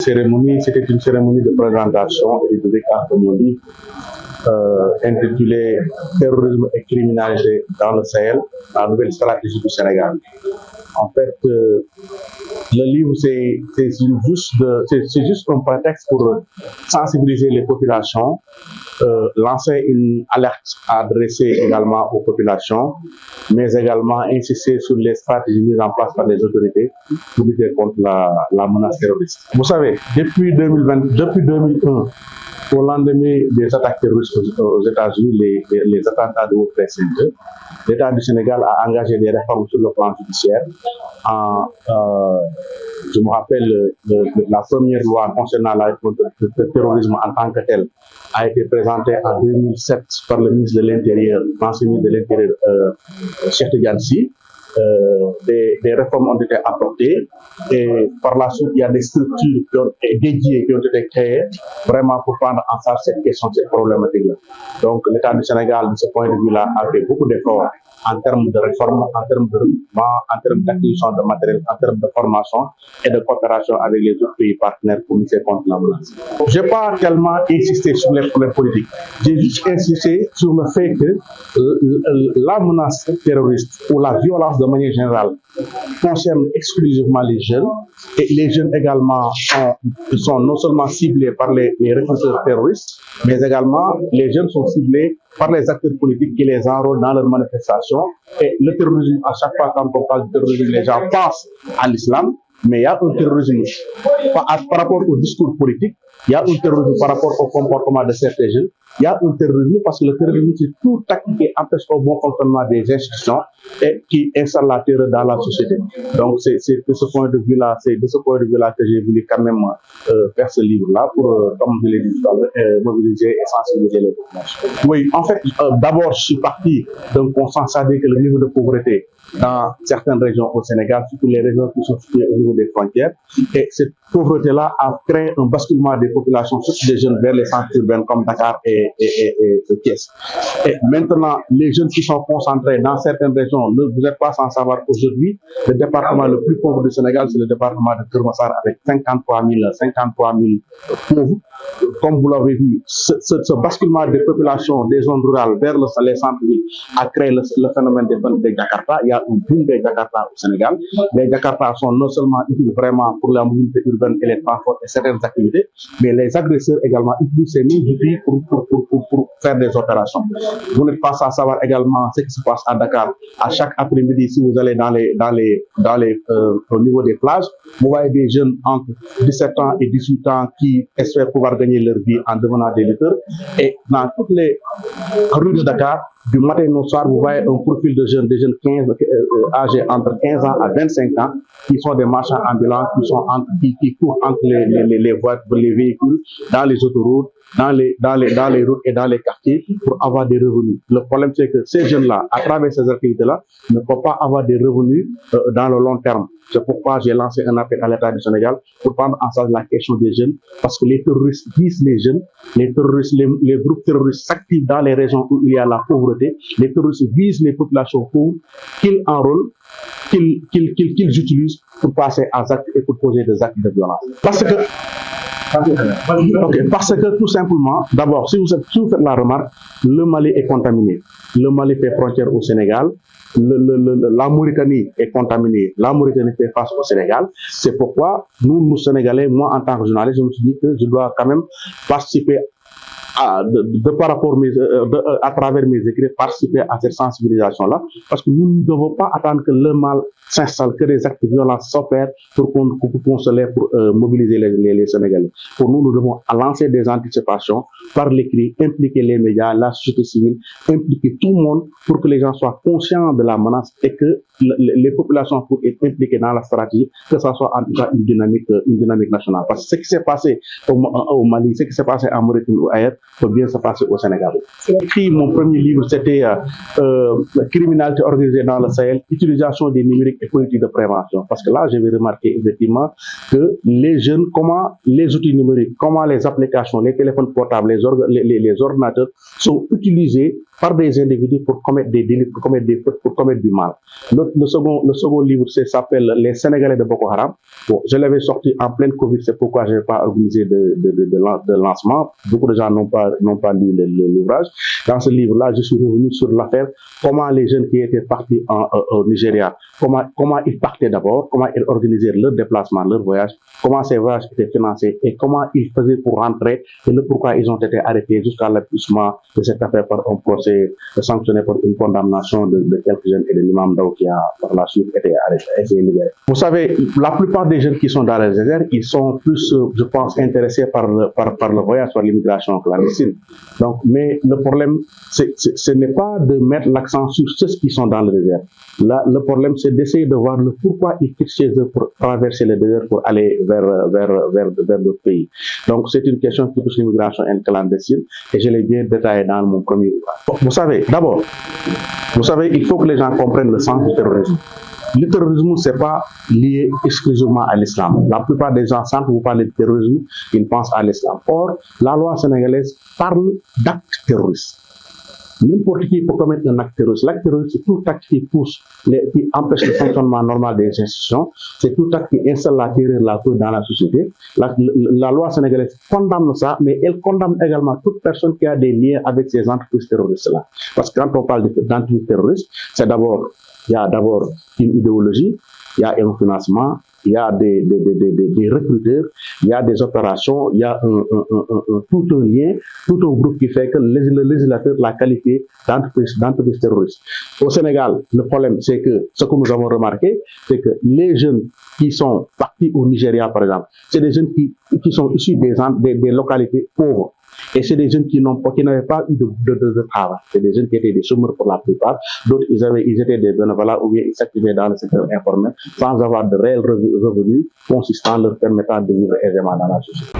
cérémonie, c'était une cérémonie de présentation et de déclaration de mon livre intitulé Terrorisme et criminalité dans le Sahel, la nouvelle stratégie du Sénégal. En fait, le livre, c'est juste un prétexte pour sensibiliser les populations, lancer une alerte adressée également aux populations, mais également insister sur les stratégies mises en place par les autorités pour lutter contre la menace terroriste. Vous savez, depuis 2001, au lendemain des attaques terroristes aux États-Unis, les attentats de World Trade Center, l'État du Sénégal a engagé des réformes sur le plan judiciaire. Je me rappelle, la première loi concernant le terrorisme en tant que tel a été présentée en 2007 par le ministre de l'Intérieur, l'ancien ministre de l'Intérieur, Cheikh Tidiane Sy. Des réformes ont été apportées et par la suite, il y a des structures dédiées qui ont été créées vraiment pour prendre en charge cette question, cette problématique-là. Donc, l'État du Sénégal, de ce point de vue-là, a fait beaucoup d'efforts en termes de réforme, en termes de recrutement, en termes d'acquisition de matériel, en termes de formation et de coopération avec les autres pays partenaires pour lutter contre la menace. Je n'ai pas tellement insisté sur les problèmes politiques. J'ai juste insisté sur le fait que la menace terroriste ou la violence de manière générale concerne exclusivement les jeunes, et les jeunes également sont non seulement ciblés par les recruteurs terroristes, mais également les jeunes sont ciblés par les acteurs politiques qui les enrôlent dans leurs manifestations. Et le terrorisme, à chaque fois quand on parle de terrorisme, les gens pensent à l'islam, mais il y a un terrorisme par rapport au discours politique, il y a un terrorisme par rapport au comportement de certains jeunes, il y a un terrorisme parce que le terrorisme, c'est tout acte qui empêche au bon fonctionnement des institutions et qui installe la terreur dans la société. Donc, c'est de ce point de vue-là, que j'ai voulu quand même faire ce livre-là pour, comme je l'ai dit, mobiliser et sensibiliser les populations. Oui, en fait, d'abord, je suis parti d'un constat que le niveau de pauvreté dans certaines régions au Sénégal, surtout les régions qui sont situées au niveau des frontières, et cette pauvreté-là a créé un basculement des populations, surtout des jeunes, vers les centres urbains comme Dakar et Thiès. Et maintenant, les jeunes qui sont concentrés dans certaines régions, vous n'êtes pas sans savoir aujourd'hui, le département le plus pauvre du Sénégal, c'est le département de Keur-Massar avec 53 000 pauvres. Comme vous l'avez vu, ce basculement des populations des zones rurales vers les centres-villes a créé le phénomène des Jakarta. Il y a un boom des Jakarta au Sénégal. Les Jakarta sont non seulement utiles vraiment pour la mobilité urbaine et les transports et certaines activités, mais les agresseurs également utilisent ces mêmes outils pour faire des opérations. Vous n'êtes pas sans savoir également ce qui se passe à Dakar. À chaque après-midi, si vous allez au niveau des plages, vous voyez des jeunes entre 17 ans et 18 ans qui espèrent pouvoir gagner leur vie en devenant des lutteurs. Et dans toutes les rues de Dakar, du matin au soir, vous voyez un profil de jeunes, des jeunes âgés entre 15 ans à 25 ans, qui sont des marchands ambulants, qui courent entre les voitures, les véhicules, dans les autoroutes, dans les routes et dans les quartiers pour avoir des revenus. Le problème, c'est que ces jeunes-là, à travers ces activités-là, ne peuvent pas avoir des revenus dans le long terme. C'est pourquoi j'ai lancé un appel à l'État du Sénégal pour prendre en charge la question des jeunes, parce que les terroristes visent les jeunes, les groupes terroristes s'activent dans les régions où il y a la pauvreté, les terroristes visent les populations pauvres, qu'ils enrôlent, qu'ils utilisent pour passer à actes et pour poser des actes de violence. Parce que tout simplement, d'abord, si vous faites la remarque, le Mali est contaminé. Le Mali fait frontière au Sénégal. La Mauritanie est contaminée. La Mauritanie fait face au Sénégal. C'est pourquoi nous Sénégalais, moi en tant que journaliste, je me suis dit que je dois quand même participer à travers mes écrits, participer à cette sensibilisation-là, parce que nous ne devons pas attendre que le mal s'installe, que les actes de violence s'opèrent pour mobiliser les Sénégalais. Pour nous, nous devons lancer des anticipations par l'écrit, impliquer les médias, la société civile, impliquer tout le monde pour que les gens soient conscients de la menace et que les populations soient impliquées dans la stratégie, que ça soit en tout cas une dynamique nationale. Parce que ce qui s'est passé au Mali, ce qui s'est passé en Mauritanie ou ailleurs, peut bien se passer au Sénégal. J'ai écrit mon premier livre, c'était Criminalité organisée dans le Sahel, utilisation des numériques et politiques de prévention. Parce que là, j'avais remarqué effectivement que les jeunes, comment les outils numériques, comment les applications, les téléphones portables, les ordinateurs sont utilisés par des individus pour commettre des délits, pour commettre des fautes, pour commettre du mal. Le second livre s'appelle Les Sénégalais de Boko Haram. Bon, je l'avais sorti en pleine Covid, c'est pourquoi je n'ai pas organisé de lancement. Beaucoup de gens n'ont pas lu l'ouvrage. Dans ce livre-là, je suis revenu sur l'affaire, comment les jeunes qui étaient partis au Nigeria, comment ils partaient d'abord, comment ils organisaient leur déplacement, leur voyage, comment ces voyages étaient financés et comment ils faisaient pour rentrer et le pourquoi ils ont été arrêtés jusqu'à l'accomplissement de cette affaire par un procès sanctionné par une condamnation de quelques jeunes et de l'imam Daou qui a par la suite été arrêté et libéré. Vous savez, la plupart des jeunes qui sont dans les déserts, ils sont plus, je pense, intéressés par le voyage, par l'immigration clandestine. Donc, mais le problème, ce n'est pas de mettre l'accent sur ceux qui sont dans le désert. Là, le problème, c'est d'essayer de voir le pourquoi ils quittent chez eux pour traverser le désert pour aller vers d'autres pays. Donc, c'est une question qui touche l'immigration clandestine et je l'ai bien détaillé dans mon premier ouvrage. Vous savez, d'abord, il faut que les gens comprennent le sens du terrorisme. Le terrorisme, c'est pas lié exclusivement à l'islam. La plupart des gens, quand vous parlez de terrorisme, ils pensent à l'islam. Or, la loi sénégalaise parle d'actes terroristes. N'importe qui peut commettre un acte terroriste. L'acte terroriste, c'est tout acte qui qui empêche le fonctionnement normal des institutions. C'est tout acte qui installe la terreur, la peur dans la société. La loi sénégalaise condamne ça, mais elle condamne également toute personne qui a des liens avec ces entreprises terroristes-là. Parce que quand on parle d'entreprises terroristes, il y a d'abord une idéologie, il y a un financement, il y a des recruteurs, il y a des opérations, il y a tout un lien, tout un groupe qui fait que le législateur l'a qualifié d'entreprise terroriste. Au Sénégal, le problème, c'est que ce que nous avons remarqué, c'est que les jeunes qui sont partis au Nigeria, par exemple, c'est des jeunes qui sont issus des localités pauvres. Et c'est des jeunes qui n'avaient pas eu de travail. C'est des jeunes qui étaient des chômeurs pour la plupart. D'autres, ils étaient des bénévoles ou bien ils s'activaient dans le secteur informel sans avoir de réels revenus consistants leur permettant de vivre aisément dans la société.